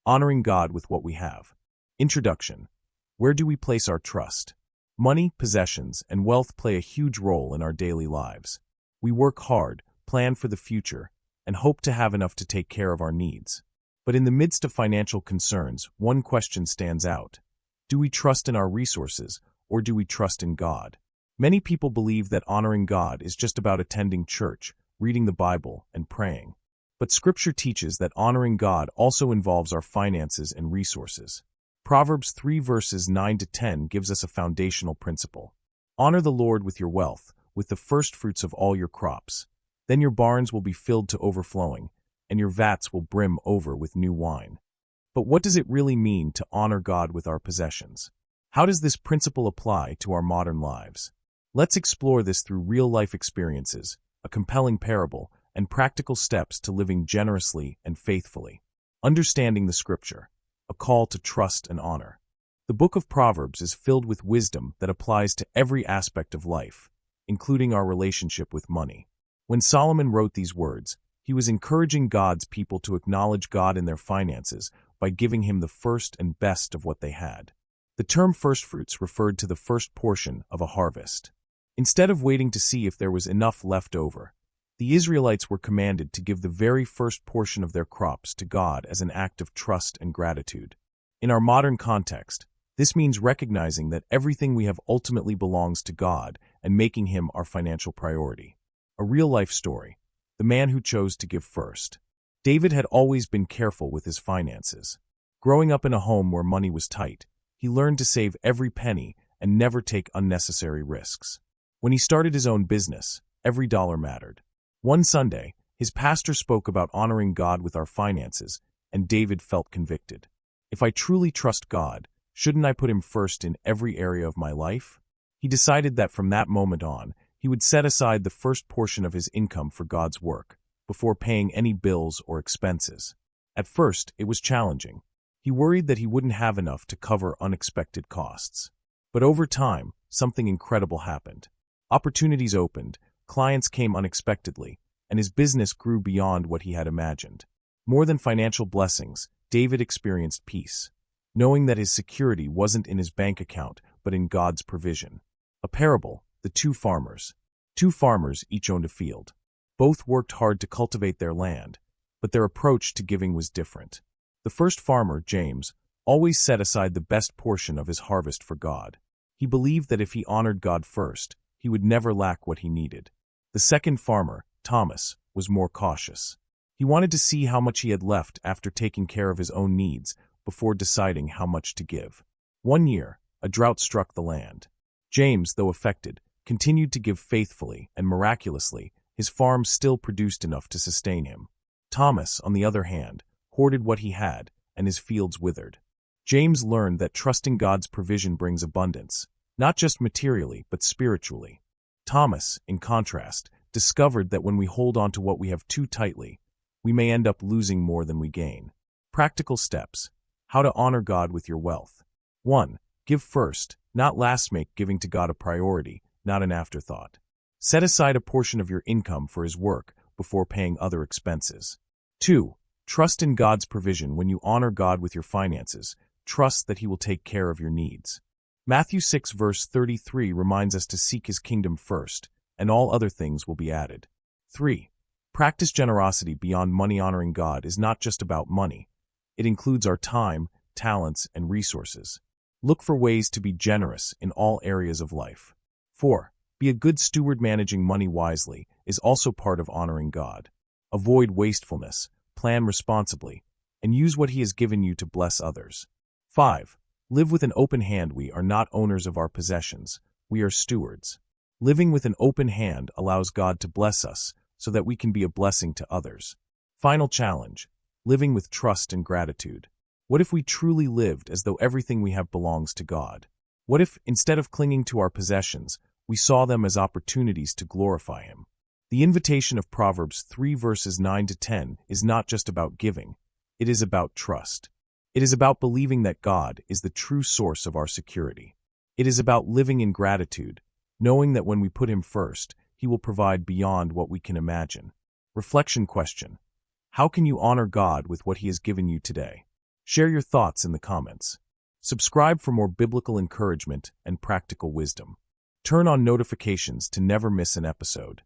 Honoring God with what we have. Introduction. Where do we place our trust? Money, possessions, and wealth play a huge role in our daily lives. We work hard, plan for the future, and hope to have enough to take care of our needs. But in the midst of financial concerns, one question stands out. Do we trust in our resources, or do we trust in God? Many people believe that honoring God is just about attending church, reading the Bible, and praying. But Scripture teaches that honoring God also involves our finances and resources. Proverbs 3 verses 9 to 10 gives us a foundational principle. Honor the Lord with your wealth, with the firstfruits of all your crops. Then your barns will be filled to overflowing, and your vats will brim over with new wine. But what does it really mean to honor God with our possessions? How does this principle apply to our modern lives? Let's explore this through real-life experiences, a compelling parable, and practical steps to living generously and faithfully. Understanding the Scripture, a call to trust and honor. The book of Proverbs is filled with wisdom that applies to every aspect of life, including our relationship with money. When Solomon wrote these words, he was encouraging God's people to acknowledge God in their finances by giving him the first and best of what they had. The term firstfruits referred to the first portion of a harvest. Instead of waiting to see if there was enough left over, the Israelites were commanded to give the very first portion of their crops to God as an act of trust and gratitude. In our modern context, this means recognizing that everything we have ultimately belongs to God and making Him our financial priority. A real-life story. The man who chose to give first. David had always been careful with his finances. Growing up in a home where money was tight, he learned to save every penny and never take unnecessary risks. When he started his own business, every dollar mattered. One Sunday, his pastor spoke about honoring God with our finances, and David felt convicted. If I truly trust God, shouldn't I put Him first in every area of my life? He decided that from that moment on, he would set aside the first portion of his income for God's work, before paying any bills or expenses. At first, it was challenging. He worried that he wouldn't have enough to cover unexpected costs. But over time, something incredible happened. Opportunities opened, clients came unexpectedly, and his business grew beyond what he had imagined. More than financial blessings, David experienced peace, knowing that his security wasn't in his bank account, but in God's provision. A parable, the two farmers. Two farmers each owned a field. Both worked hard to cultivate their land, but their approach to giving was different. The first farmer, James, always set aside the best portion of his harvest for God. He believed that if he honored God first, he would never lack what he needed. The second farmer, Thomas, was more cautious. He wanted to see how much he had left after taking care of his own needs before deciding how much to give. One year, a drought struck the land. James, though affected, continued to give faithfully, and miraculously, his farm still produced enough to sustain him. Thomas, on the other hand, hoarded what he had, and his fields withered. James learned that trusting God's provision brings abundance, not just materially, but spiritually. Thomas, in contrast, discovered that when we hold on to what we have too tightly, we may end up losing more than we gain. Practical steps. How to honor God with your wealth. 1. Give first, not last. Make giving to God a priority, not an afterthought. Set aside a portion of your income for His work before paying other expenses. 2. Trust in God's provision. When you honor God with your finances, trust that He will take care of your needs. Matthew 6 verse 33 reminds us to seek His kingdom first, and all other things will be added. 3. Practice generosity beyond money. Honoring God is not just about money. It includes our time, talents, and resources. Look for ways to be generous in all areas of life. 4. Be a good steward. Managing money wisely is also part of honoring God. Avoid wastefulness, plan responsibly, and use what He has given you to bless others. 5. Live with an open hand. We are not owners of our possessions, we are stewards. Living with an open hand allows God to bless us so that we can be a blessing to others. Final challenge. Living with trust and gratitude. What if we truly lived as though everything we have belongs to God? What if, instead of clinging to our possessions, we saw them as opportunities to glorify Him? The invitation of Proverbs 3 verses 9 to 10 is not just about giving, it is about trust. It is about believing that God is the true source of our security. It is about living in gratitude, knowing that when we put Him first, He will provide beyond what we can imagine. Reflection question. How can you honor God with what He has given you today? Share your thoughts in the comments. Subscribe for more biblical encouragement and practical wisdom. Turn on notifications to never miss an episode.